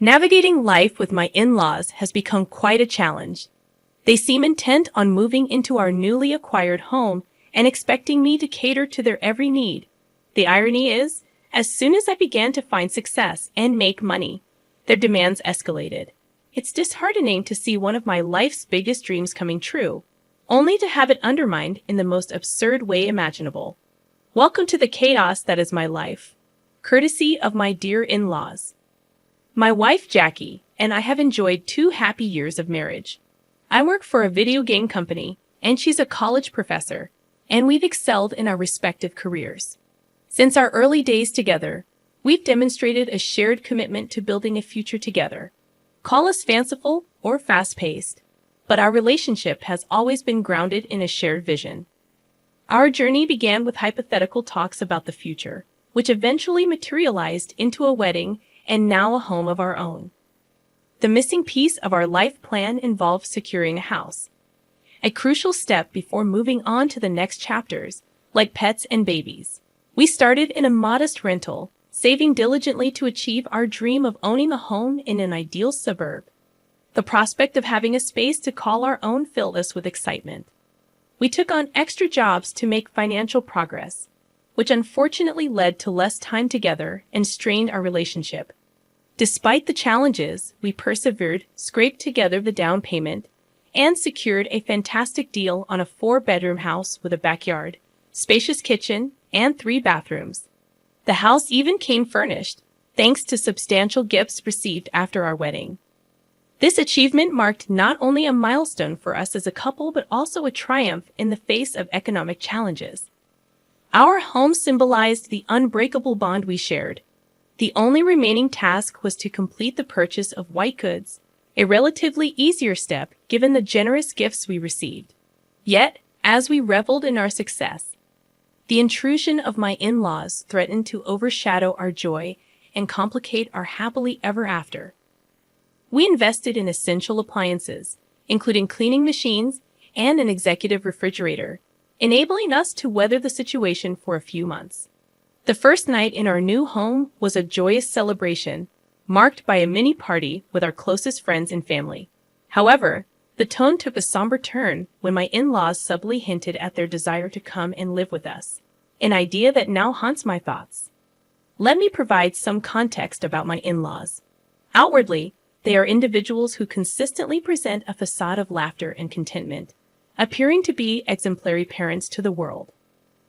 Navigating life with my in-laws has become quite a challenge. They seem intent on moving into our newly acquired home and expecting me to cater to their every need. The irony is, as soon as I began to find success and make money, their demands escalated. It's disheartening to see one of my life's biggest dreams coming true, only to have it undermined in the most absurd way imaginable. Welcome to the chaos that is my life, courtesy of my dear in-laws. My wife Jackie and I have enjoyed 2 happy years of marriage. I work for a video game company, and she's a college professor, and we've excelled in our respective careers. Since our early days together, we've demonstrated a shared commitment to building a future together. Call us fanciful or fast-paced, but our relationship has always been grounded in a shared vision. Our journey began with hypothetical talks about the future, which eventually materialized into a wedding and now a home of our own. The missing piece of our life plan involved securing a house, a crucial step before moving on to the next chapters, like pets and babies. We started in a modest rental, saving diligently to achieve our dream of owning a home in an ideal suburb. The prospect of having a space to call our own filled us with excitement. We took on extra jobs to make financial progress, which unfortunately led to less time together and strained our relationship. Despite the challenges, we persevered, scraped together the down payment, and secured a fantastic deal on a 4-bedroom house with a backyard, spacious kitchen, and 3 bathrooms. The house even came furnished, thanks to substantial gifts received after our wedding. This achievement marked not only a milestone for us as a couple, but also a triumph in the face of economic challenges. Our home symbolized the unbreakable bond we shared. The only remaining task was to complete the purchase of white goods, a relatively easier step given the generous gifts we received. Yet, as we reveled in our success, the intrusion of my in-laws threatened to overshadow our joy and complicate our happily ever after. We invested in essential appliances, including cleaning machines and an executive refrigerator, enabling us to weather the situation for a few months. The first night in our new home was a joyous celebration, marked by a mini party with our closest friends and family. However, the tone took a somber turn when my in-laws subtly hinted at their desire to come and live with us, an idea that now haunts my thoughts. Let me provide some context about my in-laws. Outwardly, they are individuals who consistently present a facade of laughter and contentment, appearing to be exemplary parents to the world.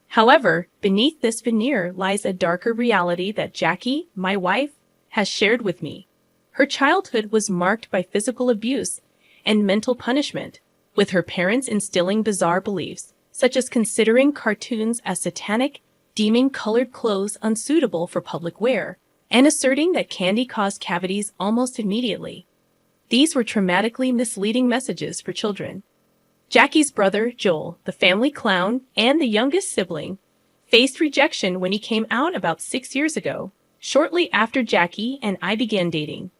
However, beneath this veneer lies a darker reality that Jackie, my wife, has shared with me. Her childhood was marked by physical abuse and mental punishment, with her parents instilling bizarre beliefs, such as considering cartoons as satanic, deeming colored clothes unsuitable for public wear, and asserting that candy caused cavities almost immediately. These were traumatically misleading messages for children. Jackie's brother, Joel, the family clown and the youngest sibling, faced rejection when he came out about 6 years ago, shortly after Jackie and I began dating.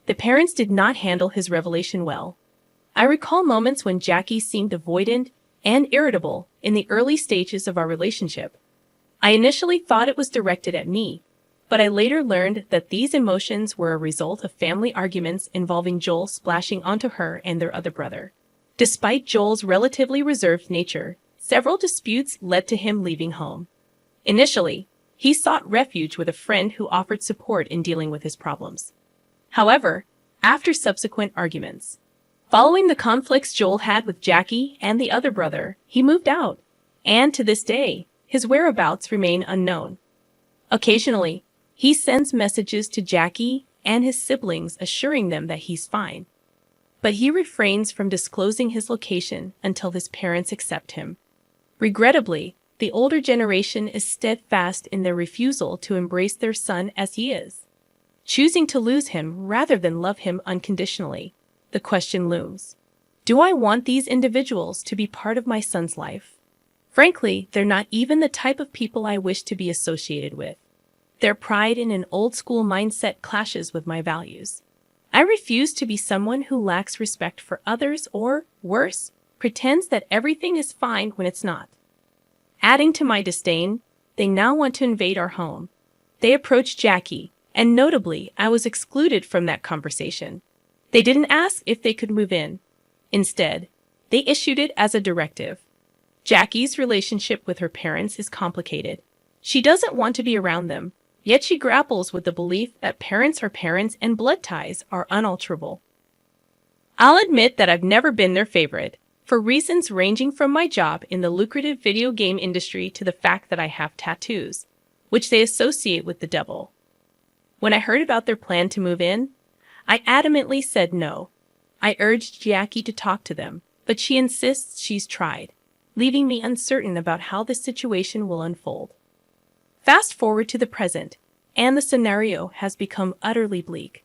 The parents did not handle his revelation well. I recall moments when Jackie seemed avoidant and irritable in the early stages of our relationship. I initially thought it was directed at me, but I later learned that these emotions were a result of family arguments involving Joel splashing onto her and their other brother. Despite Joel's relatively reserved nature, several disputes led to him leaving home. Initially, he sought refuge with a friend who offered support in dealing with his problems. However, after subsequent arguments, following the conflicts Joel had with Jackie and the other brother, he moved out, and to this day, his whereabouts remain unknown. Occasionally, he sends messages to Jackie and his siblings assuring them that he's fine, but he refrains from disclosing his location until his parents accept him. Regrettably, the older generation is steadfast in their refusal to embrace their son as he is, choosing to lose him rather than love him unconditionally. The question looms: do I want these individuals to be part of my son's life? Frankly, they're not even the type of people I wish to be associated with. Their pride in an old-school mindset clashes with my values. I refuse to be someone who lacks respect for others or, worse, pretends that everything is fine when it's not. Adding to my disdain, they now want to invade our home. They approached Jackie and notably, I was excluded from that conversation. They didn't ask if they could move in. Instead, they issued it as a directive. Jackie's relationship with her parents is complicated. She doesn't want to be around them, yet she grapples with the belief that parents are parents and blood ties are unalterable. I'll admit that I've never been their favorite, for reasons ranging from my job in the lucrative video game industry to the fact that I have tattoos, which they associate with the devil. When I heard about their plan to move in, I adamantly said no. I urged Jackie to talk to them, but she insists she's tried, leaving me uncertain about how this situation will unfold. Fast forward to the present, and the scenario has become utterly bleak.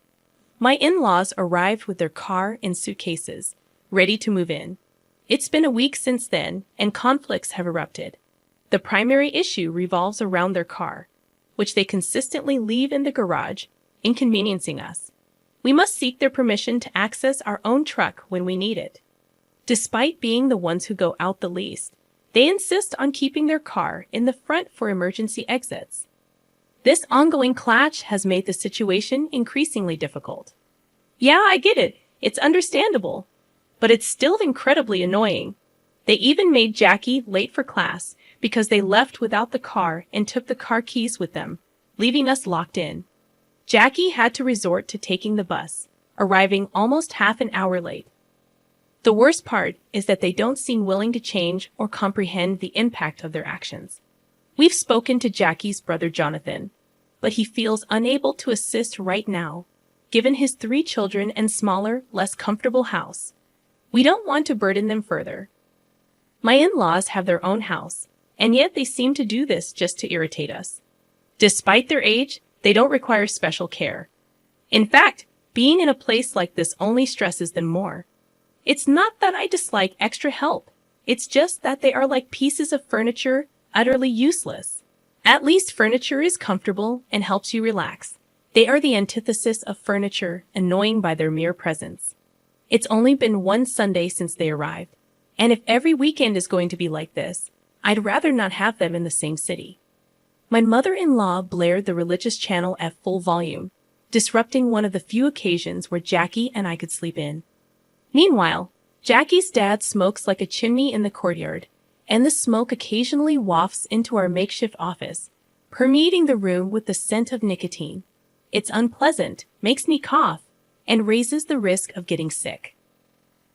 My in-laws arrived with their car and suitcases, ready to move in. It's been a week since then, and conflicts have erupted. The primary issue revolves around their car, which they consistently leave in the garage, inconveniencing us. We must seek their permission to access our own truck when we need it. Despite being the ones who go out the least, they insist on keeping their car in the front for emergency exits. This ongoing clash has made the situation increasingly difficult. Yeah, I get it. It's understandable. But it's still incredibly annoying. They even made Jackie late for class because they left without the car and took the car keys with them, leaving us locked in. Jackie had to resort to taking the bus, arriving almost half an hour late. The worst part is that they don't seem willing to change or comprehend the impact of their actions. We've spoken to Jackie's brother Jonathan, but he feels unable to assist right now, given his 3 children and smaller, less comfortable house. We don't want to burden them further. My in-laws have their own house, and yet they seem to do this just to irritate us. Despite their age, they don't require special care. In fact, being in a place like this only stresses them more. It's not that I dislike extra help. It's just that they are like pieces of furniture, utterly useless. At least furniture is comfortable and helps you relax. They are the antithesis of furniture, annoying by their mere presence. It's only been one Sunday since they arrived, and if every weekend is going to be like this, I'd rather not have them in the same city. My mother-in-law blared the religious channel at full volume, disrupting one of the few occasions where Jackie and I could sleep in. Meanwhile, Jackie's dad smokes like a chimney in the courtyard, and the smoke occasionally wafts into our makeshift office, permeating the room with the scent of nicotine. It's unpleasant, makes me cough, and raises the risk of getting sick.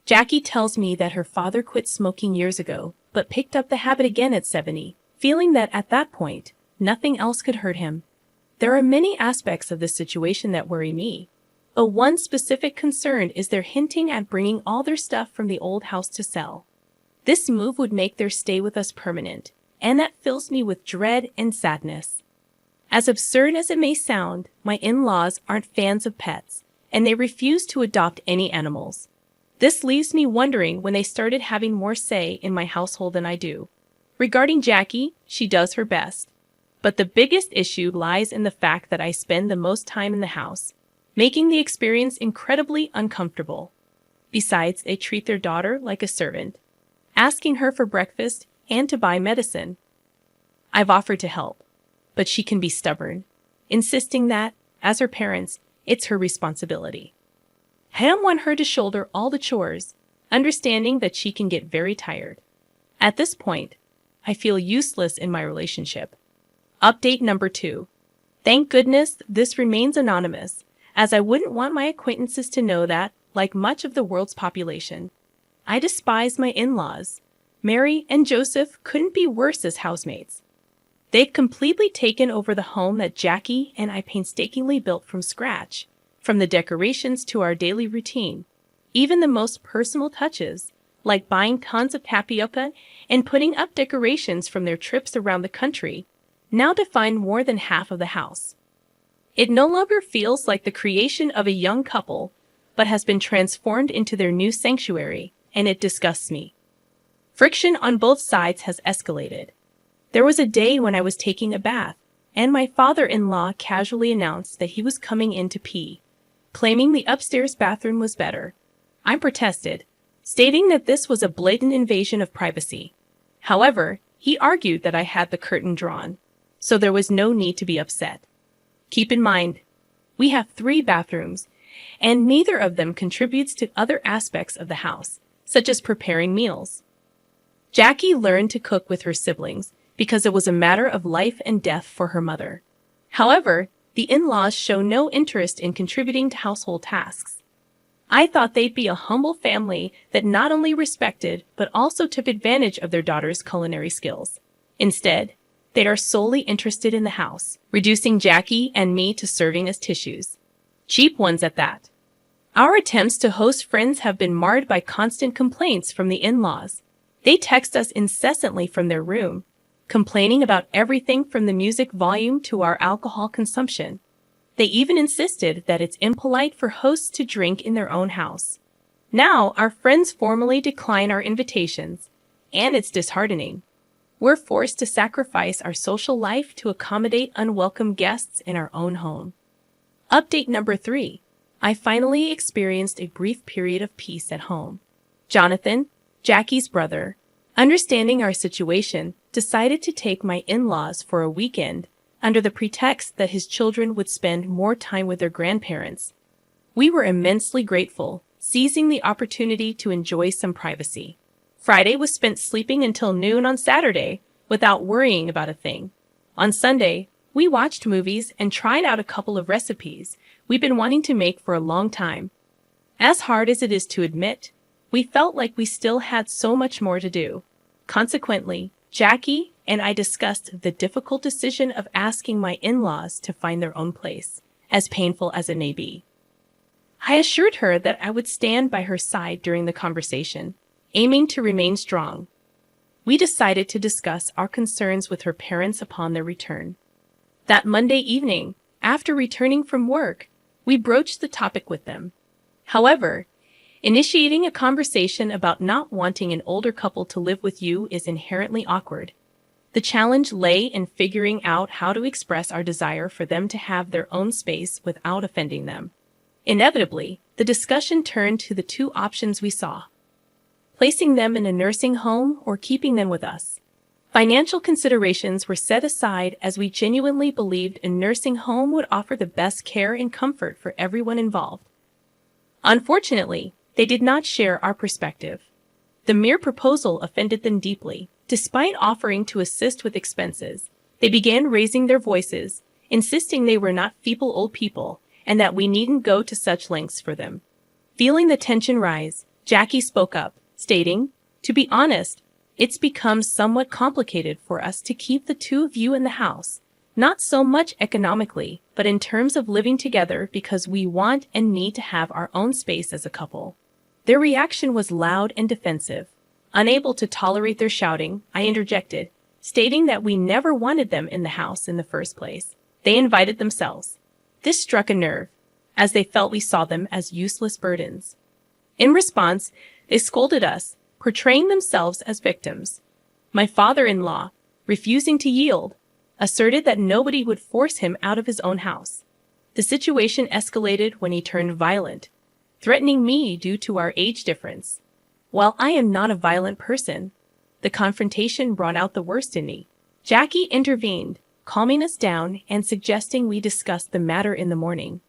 Jackie tells me that her father quit smoking years ago, but picked up the habit again at 70, feeling that at that point, nothing else could hurt him. There are many aspects of this situation that worry me. But one specific concern is their hinting at bringing all their stuff from the old house to sell. This move would make their stay with us permanent, and that fills me with dread and sadness. As absurd as it may sound, my in-laws aren't fans of pets, and they refuse to adopt any animals. This leaves me wondering when they started having more say in my household than I do. Regarding Jackie, she does her best. But the biggest issue lies in the fact that I spend the most time in the house, making the experience incredibly uncomfortable. Besides, they treat their daughter like a servant, asking her for breakfast and to buy medicine. I've offered to help, but she can be stubborn, insisting that, as her parents, it's her responsibility. I don't want her to shoulder all the chores, understanding that she can get very tired. At this point, I feel useless in my relationship. Update number 2. Thank goodness this remains anonymous, as I wouldn't want my acquaintances to know that, like much of the world's population, I despise my in-laws. Mary and Joseph couldn't be worse as housemates. They've completely taken over the home that Jackie and I painstakingly built from scratch, from the decorations to our daily routine. Even the most personal touches, like buying tons of tapioca and putting up decorations from their trips around the country, now define more than half of the house. It no longer feels like the creation of a young couple, but has been transformed into their new sanctuary, and it disgusts me. Friction on both sides has escalated. There was a day when I was taking a bath, and my father-in-law casually announced that he was coming in to pee, claiming the upstairs bathroom was better. I protested, stating that this was a blatant invasion of privacy. However, he argued that I had the curtain drawn, so there was no need to be upset. Keep in mind, We have 3 bathrooms, and neither of them contributes to other aspects of the house, such as preparing meals. Jackie learned to cook with her siblings because it was a matter of life and death for her mother. However, the in-laws show no interest in contributing to household tasks. I thought they'd be a humble family that not only respected but also took advantage of their daughter's culinary skills. Instead, they are solely interested in the house, reducing Jackie and me to serving as tissues. Cheap ones at that. Our attempts to host friends have been marred by constant complaints from the in-laws. They text us incessantly from their room, complaining about everything from the music volume to our alcohol consumption. They even insisted that it's impolite for hosts to drink in their own house. Now, our friends formally decline our invitations, and it's disheartening. We're forced to sacrifice our social life to accommodate unwelcome guests in our own home. Update number 3. I finally experienced a brief period of peace at home. Jonathan, Jackie's brother, understanding our situation, decided to take my in-laws for a weekend under the pretext that his children would spend more time with their grandparents. We were immensely grateful, seizing the opportunity to enjoy some privacy. Friday was spent sleeping until noon on Saturday without worrying about a thing. On Sunday, we watched movies and tried out a couple of recipes we've been wanting to make for a long time. As hard as it is to admit, we felt like we still had so much more to do. Consequently, Jackie and I discussed the difficult decision of asking my in-laws to find their own place, as painful as it may be. I assured her that I would stand by her side during the conversation, aiming to remain strong. We decided to discuss our concerns with her parents upon their return. That Monday evening, after returning from work, we broached the topic with them. However, initiating a conversation about not wanting an older couple to live with you is inherently awkward. The challenge lay in figuring out how to express our desire for them to have their own space without offending them. Inevitably, the discussion turned to the 2 options we saw: placing them in a nursing home or keeping them with us. Financial considerations were set aside as we genuinely believed a nursing home would offer the best care and comfort for everyone involved. Unfortunately, they did not share our perspective. The mere proposal offended them deeply. Despite offering to assist with expenses, they began raising their voices, insisting they were not feeble old people and that we needn't go to such lengths for them. Feeling the tension rise, Jackie spoke up, stating, "To be honest, it's become somewhat complicated for us to keep the 2 of you in the house, not so much economically, but in terms of living together because we want and need to have our own space as a couple." Their reaction was loud and defensive. Unable to tolerate their shouting, I interjected, stating that we never wanted them in the house in the first place. They invited themselves. This struck a nerve, as they felt we saw them as useless burdens. In response, they scolded us, portraying themselves as victims. My father-in-law, refusing to yield, asserted that nobody would force him out of his own house. The situation escalated when he turned violent, threatening me due to our age difference. While I am not a violent person, the confrontation brought out the worst in me. Jackie intervened, calming us down and suggesting we discuss the matter in the morning.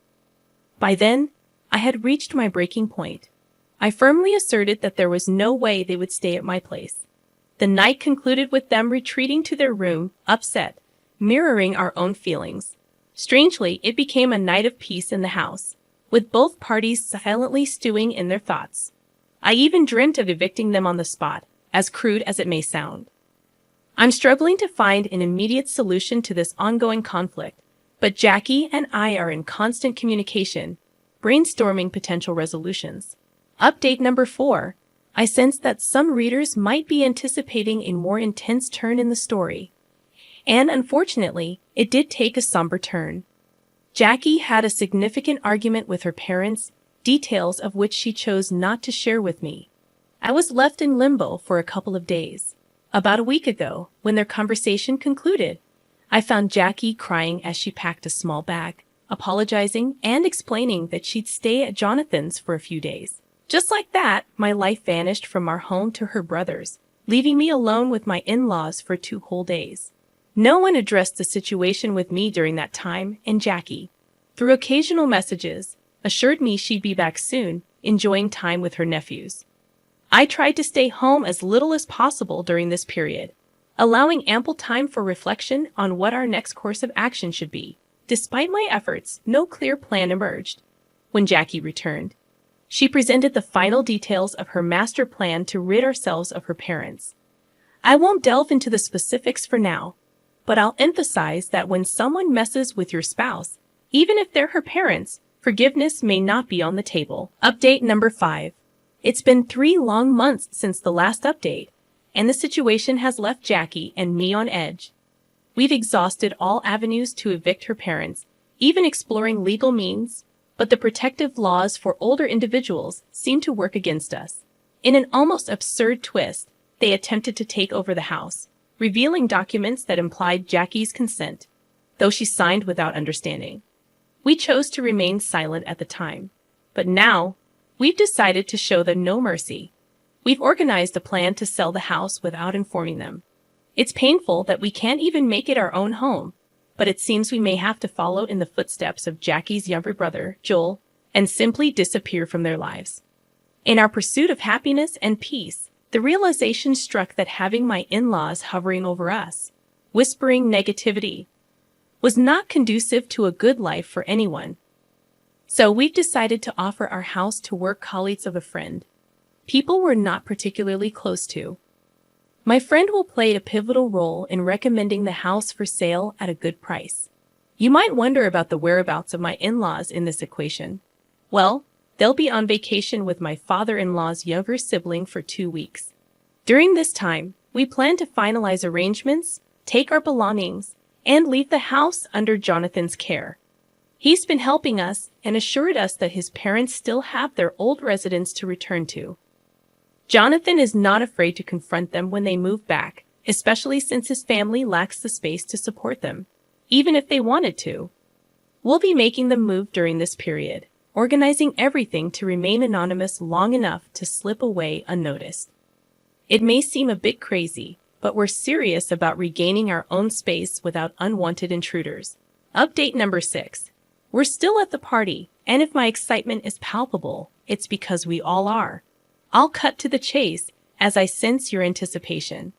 By then, I had reached my breaking point. I firmly asserted that there was no way they would stay at my place. The night concluded with them retreating to their room, upset, mirroring our own feelings. Strangely, it became a night of peace in the house, with both parties silently stewing in their thoughts. I even dreamt of evicting them on the spot, as crude as it may sound. I'm struggling to find an immediate solution to this ongoing conflict, but Jackie and I are in constant communication, brainstorming potential resolutions. Update number 4. I sense that some readers might be anticipating a more intense turn in the story. And unfortunately, it did take a somber turn. Jackie had a significant argument with her parents, details of which she chose not to share with me. I was left in limbo for a couple of days. About a week ago, when their conversation concluded, I found Jackie crying as she packed a small bag, apologizing and explaining that she'd stay at Jonathan's for a few days. Just like that, my life vanished from our home to her brother's, leaving me alone with my in-laws for 2 whole days. No one addressed the situation with me during that time, and Jackie, through occasional messages, assured me she'd be back soon, enjoying time with her nephews. I tried to stay home as little as possible during this period, allowing ample time for reflection on what our next course of action should be. Despite my efforts, no clear plan emerged. When Jackie returned, she presented the final details of her master plan to rid ourselves of her parents. I won't delve into the specifics for now, but I'll emphasize that when someone messes with your spouse, even if they're her parents, forgiveness may not be on the table. Update number 5. It's been 3 long months since the last update, and the situation has left Jackie and me on edge. We've exhausted all avenues to evict her parents, even exploring legal means, but the protective laws for older individuals seem to work against us. In an almost absurd twist, they attempted to take over the house, revealing documents that implied Jackie's consent, though she signed without understanding. We chose to remain silent at the time, but now, we've decided to show them no mercy. We've organized a plan to sell the house without informing them. It's painful that we can't even make it our own home, but it seems we may have to follow in the footsteps of Jackie's younger brother, Joel, and simply disappear from their lives. In our pursuit of happiness and peace, the realization struck that having my in-laws hovering over us, whispering negativity, was not conducive to a good life for anyone. So we've decided to offer our house to work colleagues of a friend, people we're not particularly close to. My friend will play a pivotal role in recommending the house for sale at a good price. You might wonder about the whereabouts of my in-laws in this equation. Well, they'll be on vacation with my father-in-law's younger sibling for 2 weeks. During this time, we plan to finalize arrangements, take our belongings, and leave the house under Jonathan's care. He's been helping us and assured us that his parents still have their old residence to return to. Jonathan is not afraid to confront them when they move back, especially since his family lacks the space to support them, even if they wanted to. We'll be making them move during this period, organizing everything to remain anonymous long enough to slip away unnoticed. It may seem a bit crazy, but we're serious about regaining our own space without unwanted intruders. Update number 6. We're still at the party, and if my excitement is palpable, it's because we all are. I'll cut to the chase, as I sense your anticipation.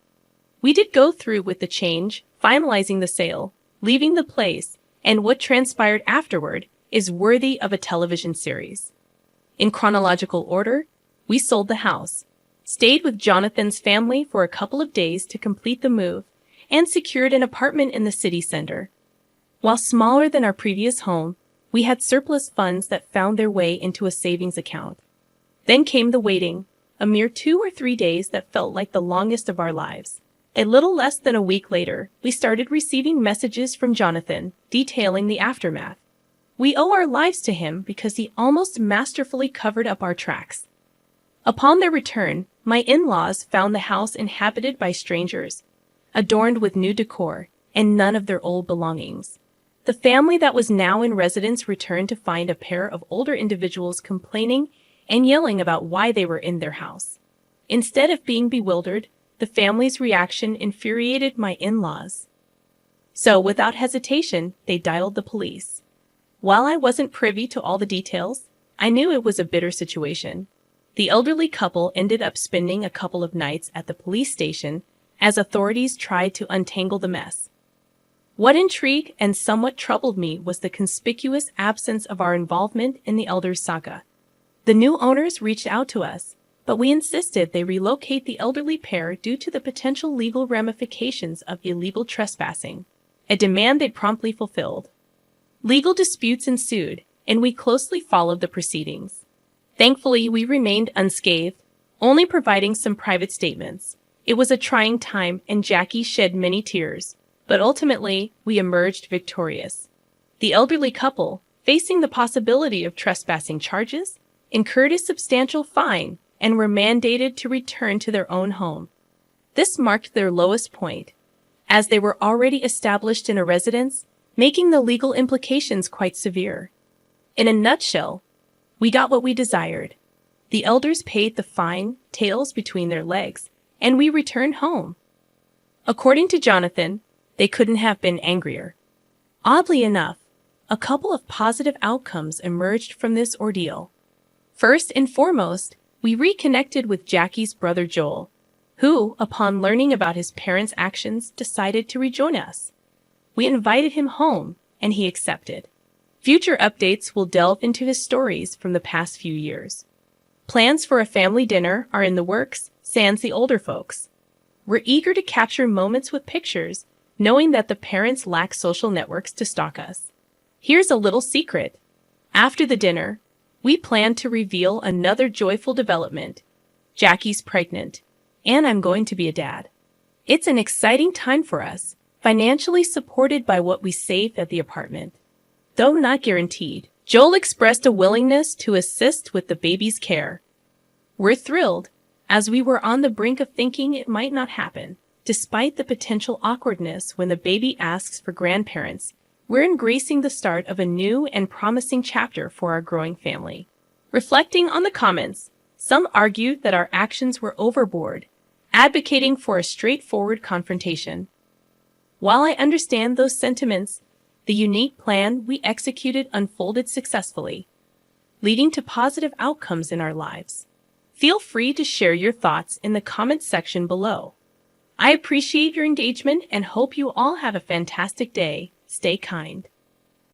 We did go through with the change, finalizing the sale, leaving the place, and what transpired afterward is worthy of a television series. In chronological order, we sold the house, stayed with Jonathan's family for a couple of days to complete the move, and secured an apartment in the city center. While smaller than our previous home, we had surplus funds that found their way into a savings account. Then came the waiting, a mere 2 or 3 days that felt like the longest of our lives. A little less than a week later, we started receiving messages from Jonathan detailing the aftermath. We owe our lives to him because he almost masterfully covered up our tracks. Upon their return, my in-laws found the house inhabited by strangers, adorned with new decor, and none of their old belongings. The family that was now in residence returned to find a pair of older individuals complaining and yelling about why they were in their house. Instead of being bewildered, the family's reaction infuriated my in-laws. So, without hesitation, they dialed the police. While I wasn't privy to all the details, I knew it was a bitter situation. The elderly couple ended up spending a couple of nights at the police station as authorities tried to untangle the mess. What intrigued and somewhat troubled me was the conspicuous absence of our involvement in the elders' saga. The new owners reached out to us, but we insisted they relocate the elderly pair due to the potential legal ramifications of illegal trespassing, a demand they promptly fulfilled. Legal disputes ensued, and we closely followed the proceedings. Thankfully, we remained unscathed, only providing some private statements. It was a trying time, and Jackie shed many tears, but ultimately, we emerged victorious. The elderly couple, facing the possibility of trespassing charges, incurred a substantial fine and were mandated to return to their own home. This marked their lowest point, as they were already established in a residence, making the legal implications quite severe. In a nutshell, we got what we desired. The elders paid the fine, tails between their legs, and we returned home. According to Jonathan, they couldn't have been angrier. Oddly enough, A couple of positive outcomes emerged from this ordeal. First and foremost, we reconnected with Jackie's brother Joel, who, upon learning about his parents' actions, decided to rejoin us. We invited him home, and he accepted. Future updates will delve into his stories from the past few years. Plans for a family dinner are in the works, sans the older folks. We're eager to capture moments with pictures, knowing that the parents lack social networks to stalk us. Here's a little secret. After the dinner, we plan to reveal another joyful development. Jackie's pregnant, and I'm going to be a dad. It's an exciting time for us, financially supported by what we saved at the apartment. Though not guaranteed, Joel expressed a willingness to assist with the baby's care. We're thrilled, as we were on the brink of thinking it might not happen. Despite the potential awkwardness when the baby asks for grandparents, we're embracing the start of a new and promising chapter for our growing family. Reflecting on the comments, some argued that our actions were overboard, advocating for a straightforward confrontation. While I understand those sentiments, the unique plan we executed unfolded successfully, leading to positive outcomes in our lives. Feel free to share your thoughts in the comments section below. I appreciate your engagement and hope you all have a fantastic day. Stay kind.